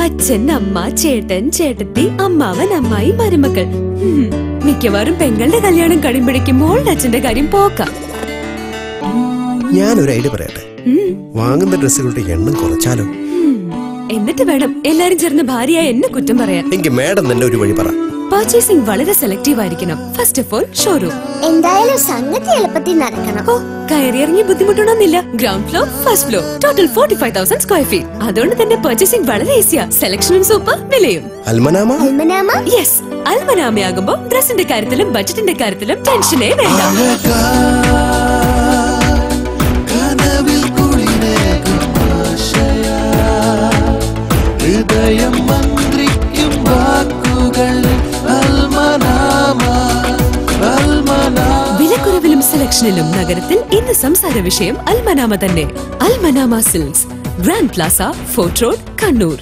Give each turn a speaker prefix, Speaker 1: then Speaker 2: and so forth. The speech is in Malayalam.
Speaker 1: അച്ഛൻ, അമ്മ, ചേട്ടൻ, ചേട്ടത്തി, അമ്മാവൻ, അമ്മായി, മരുമക്കൾ. മിക്കവാറും പെങ്ങളുടെ കല്യാണം കഴിയുമ്പോഴേക്കും അച്ഛന്റെ കാര്യം പോക്കാം.
Speaker 2: ഞാനൊരു ഐഡിയ പറയട്ടെ. വാങ്ങുന്ന ഡ്രസ്സുകളുടെ എണ്ണം കുറച്ചാലോ?
Speaker 1: എന്നിട്ട് വേണം എല്ലാരും ചേർന്ന് ഭാര്യയായ എന്നെ കുറ്റം പറയാൻ.
Speaker 2: എങ്കിൽ മാഡം തന്നെ ഒരു വഴി പറ.
Speaker 1: പർച്ചേസിംഗ് വളരെ സെലക്റ്റീവ് ആയിരിക്കണം. First of all showroom.
Speaker 3: എന്തായാലും സംഗതി എളുപ്പത്തിൽ നടക്കണം.
Speaker 1: കയറിയിറങ്ങി ബുദ്ധിമുട്ടണമെന്നില്ല. Ground floor, first floor, total 45,000 square feet. അതുകൊണ്ട് തന്നെ പർച്ചേസിംഗ് വളരെ ഈസിയാ. സെലക്ഷനും സൂപ്പർ, വിലയും.
Speaker 3: അൽമനാമ?
Speaker 1: യെസ്, അൽമനാമയാകുമ്പോ ഡ്രസ്സിന്റെ കാര്യത്തിലും ബഡ്ജറ്റിന്റെ കാര്യത്തിലും ടെൻഷനേ വേണ്ട. വിലക്കുറവിലും സെലക്ഷനിലും നഗരത്തിൽ ഇന്ന് സംസാര വിഷയം അൽമനാമ തന്നെ. Almanama Silks, Grand Plaza, Fort Road, Kannur.